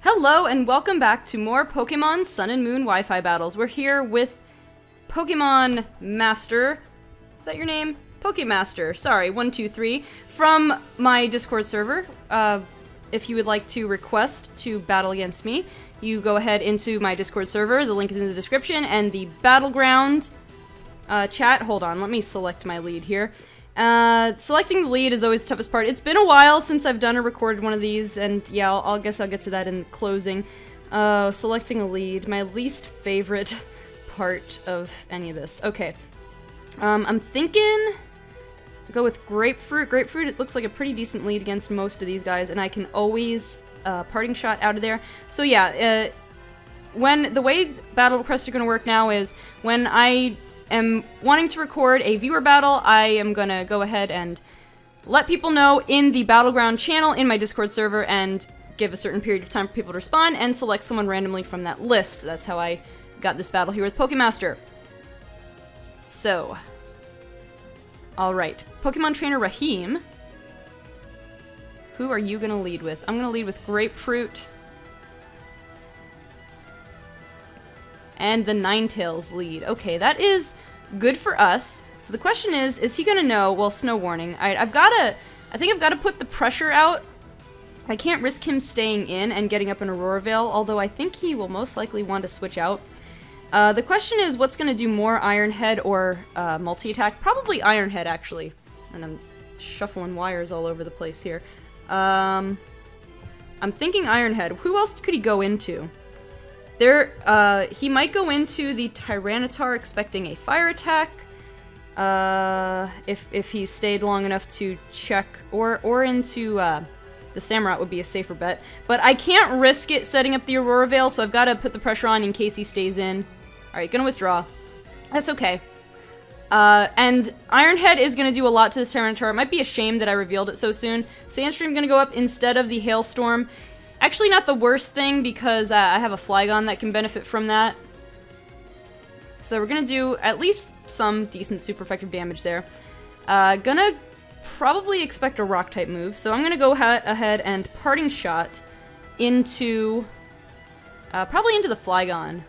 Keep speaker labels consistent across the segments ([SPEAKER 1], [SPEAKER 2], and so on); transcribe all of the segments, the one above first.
[SPEAKER 1] Hello and welcome back to more Pokemon Sun and Moon Wi-Fi battles. We're here with Pokemon Master. Is that your name? Pokemaster. Sorry, 123 from my Discord server. If you would like to request to battle against me, you go ahead into my Discord server. The link is in the description and the battleground chat. Hold on, let me select my lead here. Selecting the lead is always the toughest part. It's been a while since I've done or recorded one of these, and yeah, I guess I'll get to that in closing. Selecting a lead, my least favorite part of any of this. Okay, I'm thinking go with Grapefruit. Grapefruit, it looks like a pretty decent lead against most of these guys, and I can always parting shot out of there. So yeah, when the way battle requests are going to work now is when I am wanting to record a viewer battle, I am gonna go ahead and let people know in the Battleground channel in my Discord server and give a certain period of time for people to respond and select someone randomly from that list. That's how I got this battle here with Pokemaster. So, alright. Pokemon Trainer Raheem. Who are you gonna lead with? I'm gonna lead with Grapefruit. And the Ninetales lead. Okay, that is good for us. So the question is he gonna know? Well, snow warning. I think I've gotta put the pressure out. I can't risk him staying in and getting up in Aurora Vale, although I think he will most likely want to switch out. The question is what's gonna do more, Iron Head or multi-attack? Probably Iron Head, actually. And I'm shuffling wires all over the place here. I'm thinking Iron Head. Who else could he go into? He might go into the Tyranitar expecting a fire attack, if he stayed long enough to check, or into, the Samurott would be a safer bet. But I can't risk it setting up the Aurora Vale, so I've got to put the pressure on in case he stays in. Alright, gonna withdraw. That's okay. And Iron Head is gonna do a lot to this Tyranitar. It might be a shame that I revealed it so soon. Sandstream gonna go up instead of the Hailstorm. Actually not the worst thing, because I have a Flygon that can benefit from that. So we're gonna do at least some decent super effective damage there. Gonna probably expect a Rock-type move, so I'm gonna go ahead and Parting Shot into... probably into the Flygon.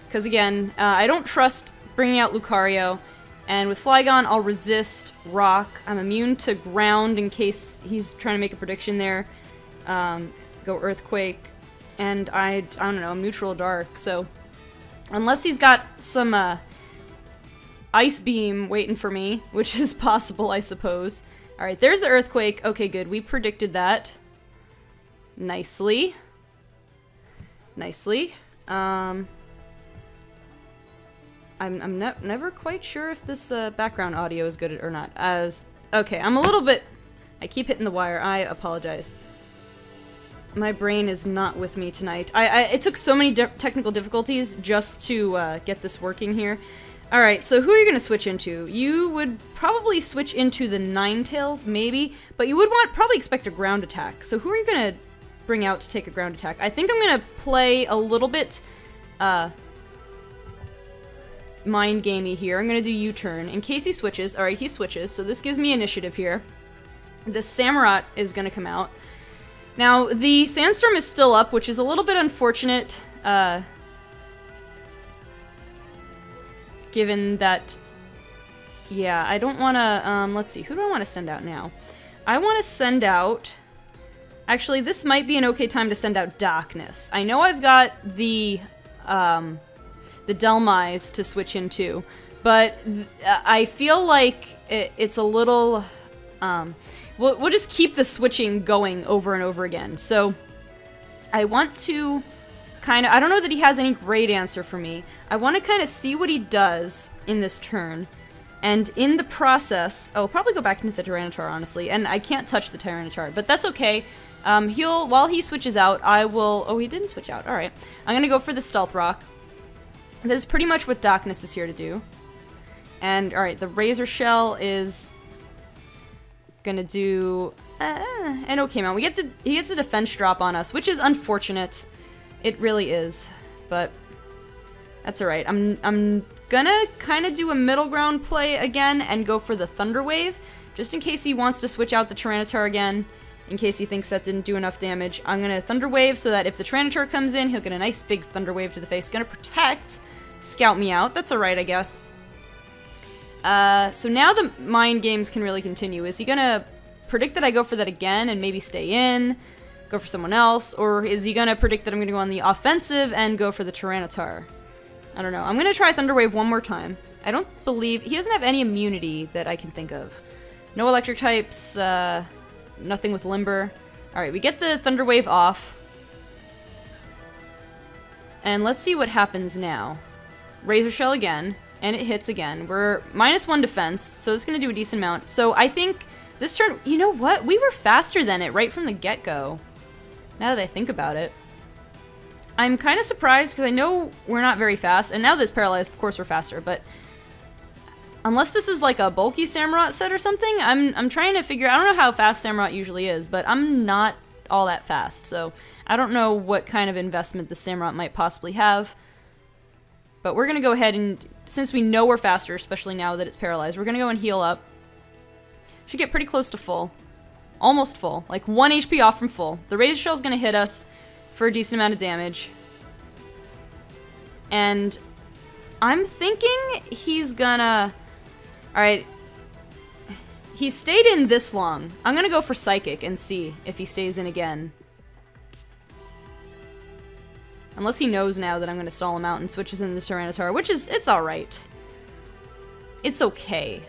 [SPEAKER 1] Because again, I don't trust bringing out Lucario, and with Flygon I'll resist Rock. I'm immune to Ground in case he's trying to make a prediction there. Go Earthquake, and I don't know, I'm neutral dark, so unless he's got some Ice Beam waiting for me, which is possible, I suppose. Alright, there's the Earthquake. Okay, good, we predicted that. Nicely. Nicely. I'm never quite sure if this background audio is good or not. Okay, I'm a little bit... I keep hitting the wire, I apologize. My brain is not with me tonight. It took so many technical difficulties just to get this working here. Alright, so who are you going to switch into? You would probably switch into the Ninetales, maybe, but you would probably expect a ground attack. So who are you going to bring out to take a ground attack? I think I'm going to play a little bit mind-gamey here. I'm going to do U-turn in case he switches. Alright, he switches, so this gives me initiative here. The Samurott is going to come out. Now, the Sandstorm is still up, which is a little bit unfortunate, given that, yeah, I don't want to, let's see, who do I want to send out now? I want to send out, actually, this might be an okay time to send out Darkness. I know I've got the Delmise to switch into, but I feel like it's a little, We'll just keep the switching going over and over again. So, I want to kind of... I don't know that he has any great answer for me. I want to kind of see what he does in this turn. And in the process... I'll probably go back into the Tyranitar, honestly. And I can't touch the Tyranitar, but that's okay. While he switches out, I will... Oh, he didn't switch out. Alright. I'm going to go for the Stealth Rock. That is pretty much what Darkness is here to do. And, alright, the Razor Shell is... gonna do an okay amount. He gets the defense drop on us, which is unfortunate. It really is, but that's alright. I'm gonna kind of do a middle ground play again and go for the Thunder Wave, just in case he wants to switch out the Tyranitar again in case he thinks that didn't do enough damage. I'm gonna Thunder Wave so that if the Tyranitar comes in, he'll get a nice big Thunder Wave to the face. Gonna protect, scout me out. That's alright, I guess. So now the mind games can really continue. Is he gonna predict that I go for that again and maybe stay in, go for someone else, or is he gonna predict that I'm gonna go on the offensive and go for the Tyranitar? I don't know. I'm gonna try Thunder Wave one more time. I don't believe... he doesn't have any immunity that I can think of. No electric types, nothing with Limber. Alright, we get the Thunder Wave off. And let's see what happens now. Razor Shell again, and it hits again. We're -1 defense, so it's gonna do a decent amount. So I think this turn... you know what? We were faster than it right from the get-go. Now that I think about it. I'm kind of surprised, because I know we're not very fast, and now that it's paralyzed, of course we're faster, but... unless this is like a bulky Samurott set or something, I'm trying to figure... I don't know how fast Samurott usually is, but I'm not all that fast, so I don't know what kind of investment the Samurott might possibly have. But we're gonna go ahead and, since we know we're faster, especially now that it's paralyzed, we're gonna go and heal up. Should get pretty close to full. Almost full. Like 1 HP off from full. The Razor Shell's gonna hit us for a decent amount of damage. And I'm thinking he's gonna... alright. He stayed in this long. I'm gonna go for Psychic and see if he stays in again. Unless he knows now that I'm gonna stall him out and switches in the Tyranitar, which is... it's alright. It's okay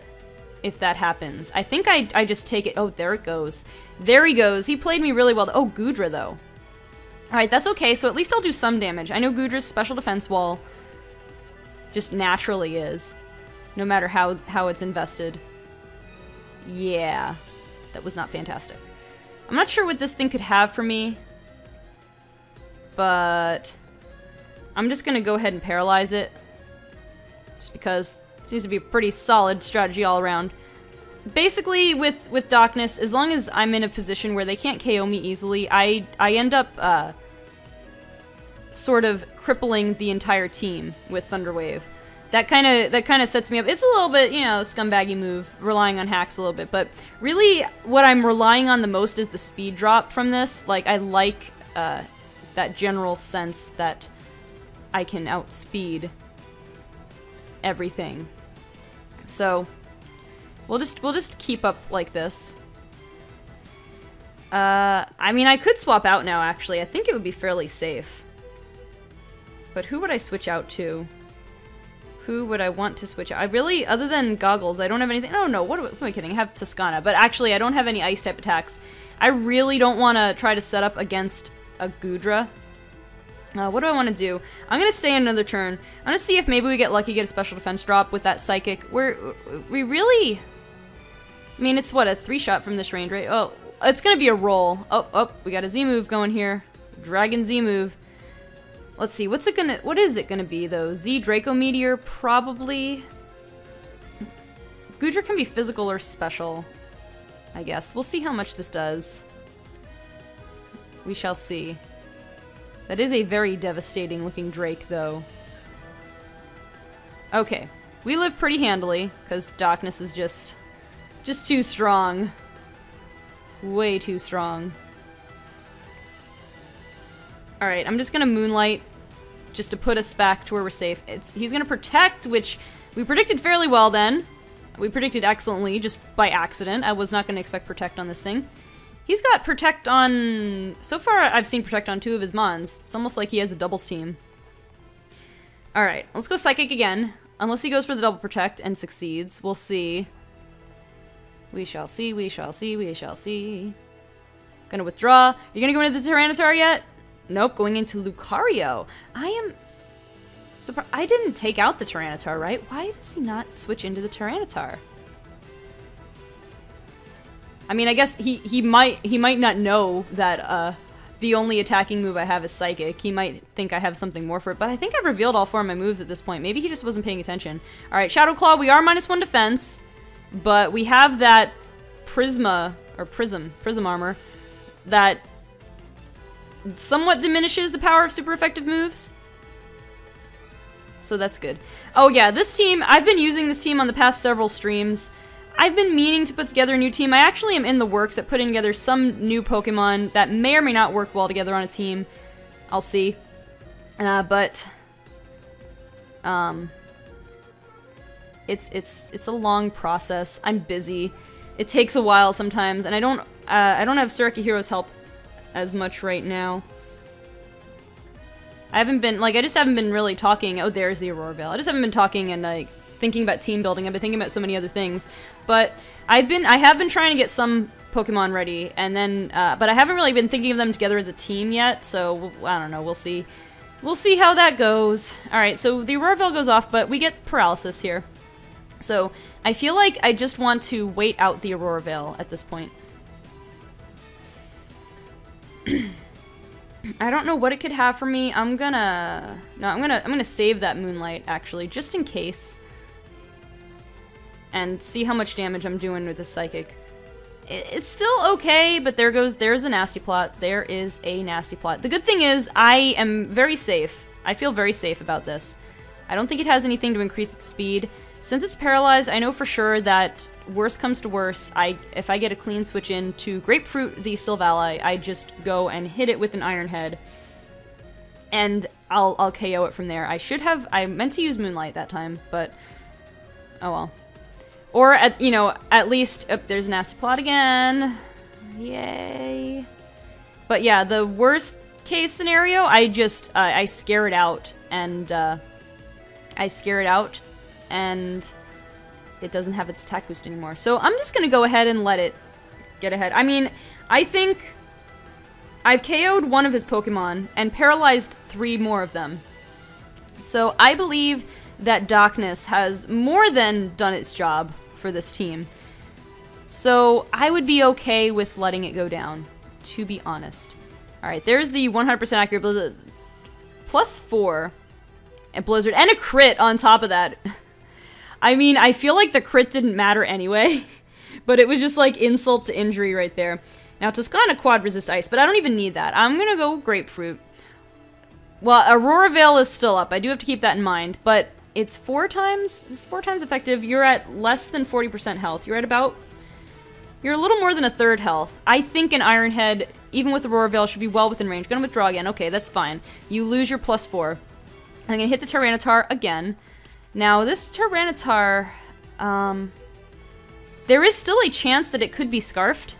[SPEAKER 1] if that happens. I think I just take it... oh, there it goes. There he goes. He played me really well. Oh, Goodra, though. Alright, that's okay, so at least I'll do some damage. I know Goodra's special defense wall just naturally is. No matter how it's invested. Yeah. That was not fantastic. I'm not sure what this thing could have for me. But... I'm just gonna go ahead and paralyze it. Just because it seems to be a pretty solid strategy all around. Basically, with Darkness, as long as I'm in a position where they can't KO me easily, I end up sort of crippling the entire team with Thunder Wave. That kind of sets me up. It's a little bit, you know, scumbaggy move, relying on hacks a little bit, but really what I'm relying on the most is the speed drop from this. Like, I like that general sense that I can outspeed everything. So we'll just keep up like this. I mean, I could swap out now, actually. I think it would be fairly safe. But who would I switch out to? Who would I want to switch out? I really, other than Goggles, I don't have anything. Oh no, what am I kidding? I have Toscana, but actually I don't have any ice type attacks. I really don't want to try to set up against a Goodra. What do I want to do? I'm going to stay another turn. I'm going to see if maybe we get lucky, get a special defense drop with that Psychic. We really... I mean, it's what, a 3-shot from this range, right? Oh, it's going to be a roll. Oh, we got a Z-move going here. Dragon Z-move. Let's see, what is it gonna be, though? Z Draco Meteor, probably? Goodra can be physical or special, I guess. We'll see how much this does. We shall see. That is a very devastating looking Drake, though. Okay, we live pretty handily, because Darkness is just too strong. Way too strong. Alright, I'm just gonna Moonlight, just to put us back to where we're safe. He's gonna Protect, which we predicted fairly well then. We predicted excellently, just by accident. I was not gonna expect Protect on this thing. He's got Protect on... so far, I've seen Protect on 2 of his Mons. It's almost like he has a doubles team. Alright, let's go Psychic again. Unless he goes for the double Protect and succeeds. We'll see. We shall see, we shall see, we shall see. Gonna withdraw. You gonna go into the Tyranitar yet? Nope, going into Lucario. I am surprised. I didn't take out the Tyranitar, right? Why does he not switch into the Tyranitar? I mean, I guess he might not know that the only attacking move I have is Psychic. He might think I have something more for it, but I think I've revealed all 4 of my moves at this point. Maybe he just wasn't paying attention. All right, Shadow Claw. We are -1 defense, but we have that Prism armor that somewhat diminishes the power of super effective moves. So that's good. Oh yeah, this team, I've been using this team on the past several streams. I've been meaning to put together a new team. I actually am in the works at putting together some new Pokemon that may or may not work well together on a team. I'll see. It's a long process. I'm busy. It takes a while sometimes, and I don't have Surakihiro's help as much right now. I just haven't been really talking. Oh, there's the Aurora Veil. I just haven't been talking and like thinking about team building. I've been thinking about so many other things, but I have been trying to get some Pokemon ready, and then but I haven't really been thinking of them together as a team yet. So I don't know. We'll see. We'll see how that goes. All right. So the Aurora Veil goes off, but we get paralysis here. So I feel like I just want to wait out the Aurora Veil at this point. I don't know what it could have for me. I'm gonna save that Moonlight actually, just in case, and see how much damage I'm doing with this Psychic. It's still okay, but there's a nasty plot. There is a nasty plot. The good thing is I am very safe. I feel very safe about this. I don't think it has anything to increase its speed. Since it's paralyzed, I know for sure that worst comes to worst, if I get a clean switch in to Grapefruit the Silvally, I just go and hit it with an Iron Head, and I'll KO it from there. I meant to use Moonlight that time, but oh well. Or at least there's Nasty Plot again. Yay! But yeah, the worst case scenario, I scare it out, and it doesn't have its attack boost anymore. So I'm just gonna go ahead and let it get ahead. I mean, I think I've KO'd one of his Pokemon and paralyzed 3 more of them. So I believe that Darkness has more than done its job for this team. So I would be okay with letting it go down, to be honest. Alright, there's the 100% accurate Blizzard. +4 and Blizzard, and a crit on top of that. I mean, I feel like the crit didn't matter anyway, but it was just like insult to injury right there. Now, Toscana quad resist ice, but I don't even need that. I'm gonna go Grapefruit. Well, Aurora Veil is still up. I do have to keep that in mind, but it's 4 times effective. You're at less than 40% health. You're a little more than a third health. I think an Iron Head, even with Aurora Veil, should be well within range. Gonna withdraw again. Okay, that's fine. You lose your +4. I'm gonna hit the Tyranitar again. Now, this Tyranitar, there is still a chance that it could be Scarfed.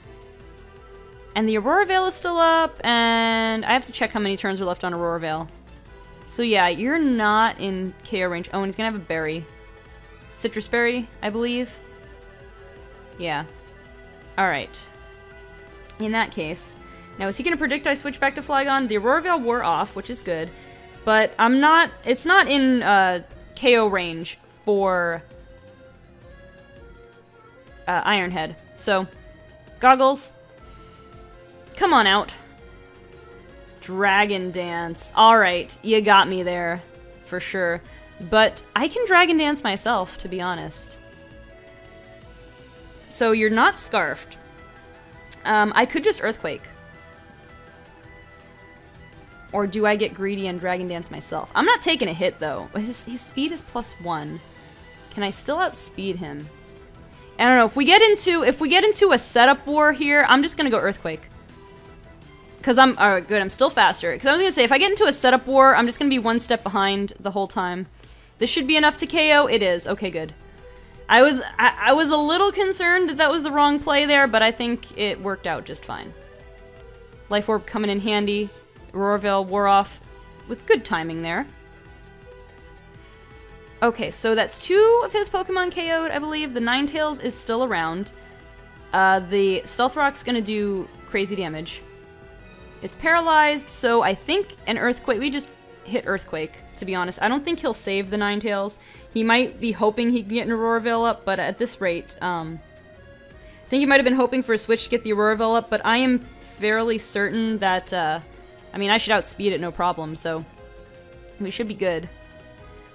[SPEAKER 1] And the Aurora Veil is still up, and I have to check how many turns are left on Aurora Veil. So yeah, you're not in KO range. Oh, and he's gonna have a berry. Citrus Berry, I believe. Yeah. Alright. In that case. Now, is he gonna predict I switch back to Flygon? The Aurora Veil wore off, which is good. But it's not in KO range for Iron Head. So, Goggles, come on out. Dragon Dance. Alright, you got me there, for sure. But I can Dragon Dance myself, to be honest. So you're not Scarfed. I could just Earthquake. Or do I get greedy and Dragon Dance myself? I'm not taking a hit, though. His speed is +1. Can I still outspeed him? I don't know. If we get into a setup war here, I'm just gonna go Earthquake. Cause alright, good. I'm still faster. Cause I was gonna say, if I get into a setup war, I'm just gonna be 1 step behind the whole time. This should be enough to KO. It is. Okay, good. I was a little concerned that was the wrong play there, but I think it worked out just fine. Life Orb coming in handy. Aurora Veil wore off with good timing there. Okay, so that's 2 of his Pokemon KO'd, I believe. The Ninetales is still around. The Stealth Rock's gonna do crazy damage. It's paralyzed, so I think an Earthquake... We just hit Earthquake, to be honest. I don't think he'll save the Ninetales. He might be hoping he can get an Aurora Veil up, but at this rate, I think he might have been hoping for a switch to get the Aurora Veil up, but I am fairly certain that, I mean, I should outspeed it no problem, so we should be good.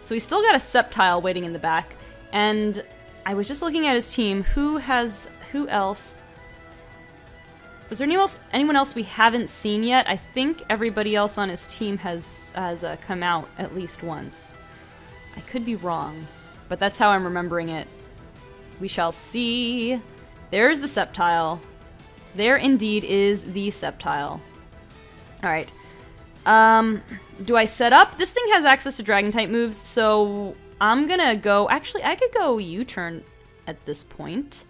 [SPEAKER 1] So we still got a Sceptile waiting in the back, and I was just looking at his team. Who else? Was there anyone else we haven't seen yet? I think everybody else on his team has come out at least once. I could be wrong, but that's how I'm remembering it. We shall see. There's the Sceptile. There indeed is the Sceptile. Alright. Do I set up? This thing has access to Dragon-type moves, so I'm gonna go... Actually, I could go U-turn at this point.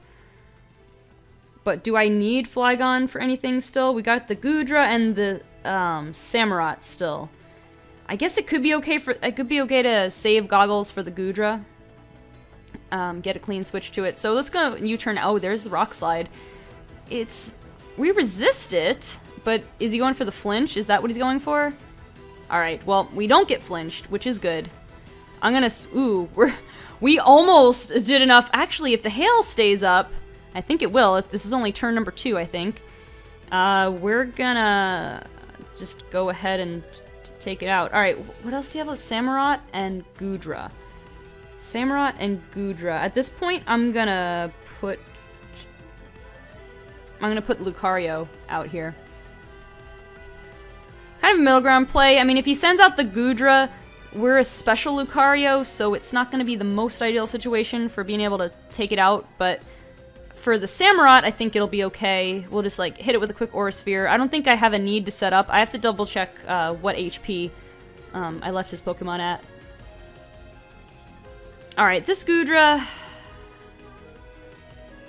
[SPEAKER 1] But do I need Flygon for anything still? We got the Goodra and the Samurott still. I guess it could be okay to save Goggles for the Goodra. Get a clean switch to it. So let's go U-turn. Oh, there's the Rock Slide. We resist it, but is he going for the flinch? Is that what he's going for? Alright, well, we don't get flinched, which is good. I'm gonna... Ooh, we almost did enough. Actually, if the hail stays up, I think it will. This is only turn number 2, I think. We're gonna just go ahead and take it out. Alright, what else do you have with Samurott and Goodra? Samurott and Goodra. At this point, I'm gonna put Lucario out here. Kind of a middle ground play. I mean, if he sends out the Goodra, we're a special Lucario, so it's not going to be the most ideal situation for being able to take it out, but for the Samurott, I think it'll be okay. We'll just, like, hit it with a quick Aura Sphere. I don't think I have a need to set up. I have to double check what HP I left his Pokemon at. Alright, this Goodra...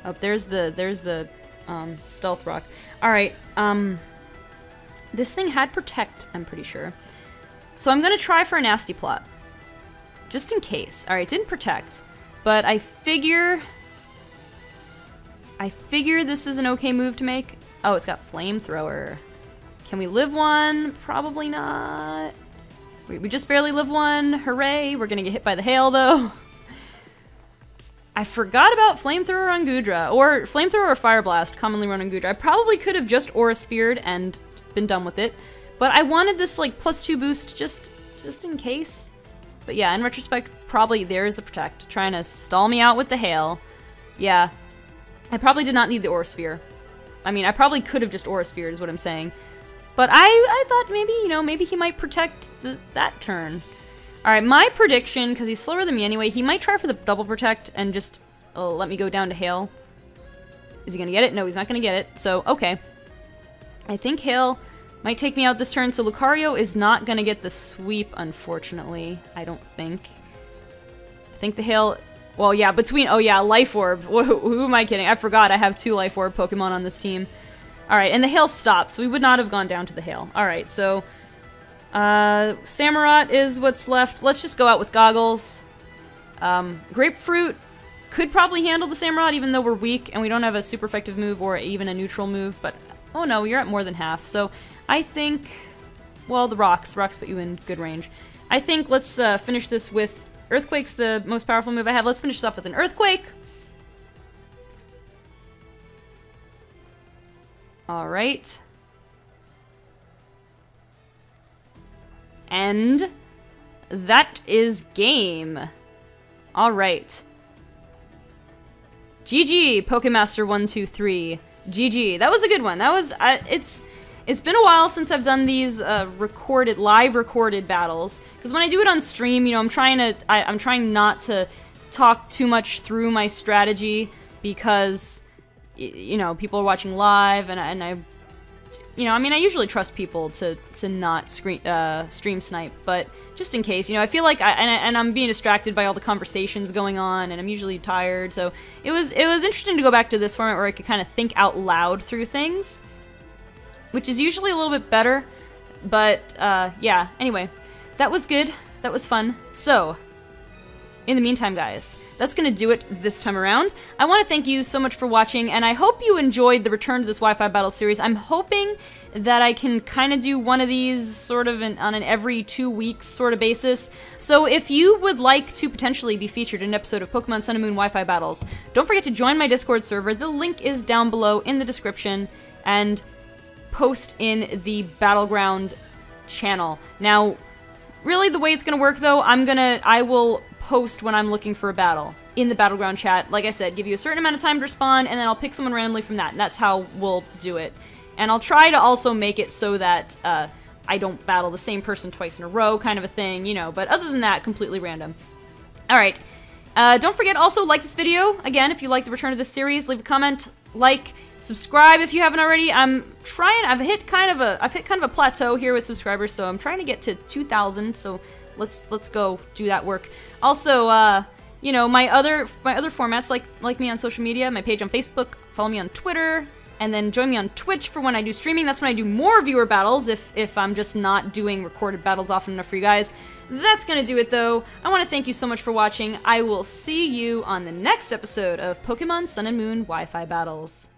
[SPEAKER 1] Oh, there's the Stealth Rock. Alright, this thing had Protect, I'm pretty sure. So I'm gonna try for a Nasty Plot. Just in case. Alright, didn't Protect. But I figure this is an okay move to make. Oh, it's got Flamethrower. Can we live one? Probably not. We just barely live one. Hooray! We're gonna get hit by the hail, though. I forgot about Flamethrower on Goodra. Or Flamethrower or Fire Blast, commonly run on Goodra. I probably could have just Aura Sphered and been done with it. But I wanted this, like, +2 boost just in case. But yeah, in retrospect, probably there's the Protect. Trying to stall me out with the hail. Yeah. I probably did not need the Aura Sphere. I mean, I probably could have just Aura Sphered is what I'm saying. But I thought maybe, you know, maybe he might protect that turn. Alright, my prediction, because he's slower than me anyway, he might try for the double Protect and just let me go down to Hail. Is he going to get it? No, he's not going to get it. So, okay. I think Hail might take me out this turn, so Lucario is not going to get the sweep, unfortunately. I don't think. I think the Hail... Well, yeah, between... Oh, yeah, Life Orb. Who am I kidding? I forgot I have 2 Life Orb Pokemon on this team. Alright, and the Hail stopped, so we would not have gone down to the Hail. Alright, so... Samurott is what's left. Let's just go out with Goggles. Grapefruit could probably handle the Samurott, even though we're weak, and we don't have a super effective move or even a neutral move, but... Oh no, you're at more than half, so I think... Well, the Rocks put you in good range. I think let's finish this with... Earthquake's the most powerful move I have. Let's finish this off with an Earthquake. Alright. And that is game. Alright. GG, Pokemaster123. GG. That was a good one. That was, it's been a while since I've done these live recorded battles. Because when I do it on stream, you know, I'm trying not to talk too much through my strategy because, you know, people are watching live and I, you know, I mean, I usually trust people to not stream snipe, but just in case, you know, I feel like I'm being distracted by all the conversations going on, and I'm usually tired, so it was interesting to go back to this format where I could kind of think out loud through things, which is usually a little bit better, but yeah, anyway, that was good, that was fun. So, in the meantime, guys, that's gonna do it this time around. I want to thank you so much for watching, and I hope you enjoyed the return to this Wi-Fi battle series. I'm hoping that I can kind of do one of these sort of on an every 2 weeks sort of basis. So if you would like to potentially be featured in an episode of Pokemon Sun and Moon Wi-Fi battles, don't forget to join my Discord server. The link is down below in the description, and post in the Battleground channel. Now, really the way it's gonna work though, I will post when I'm looking for a battle in the Battleground chat. Like I said, give you a certain amount of time to respond, and then I'll pick someone randomly from that, and that's how we'll do it. And I'll try to also make it so that I don't battle the same person twice in a row, kind of a thing, you know, but other than that, completely random. Alright, Don't forget also like this video. Again, if you like the return of this series, leave a comment, like, subscribe if you haven't already. I've hit kind of a plateau here with subscribers, so I'm trying to get to 2,000. So let's go do that work. Also, you know, my other formats, like me on social media, my page on Facebook, follow me on Twitter, and then join me on Twitch for when I do streaming. That's when I do more viewer battles, if I'm just not doing recorded battles often enough for you guys. That's gonna do it though. I want to thank you so much for watching. I will see you on the next episode of Pokemon Sun and Moon Wi-Fi Battles.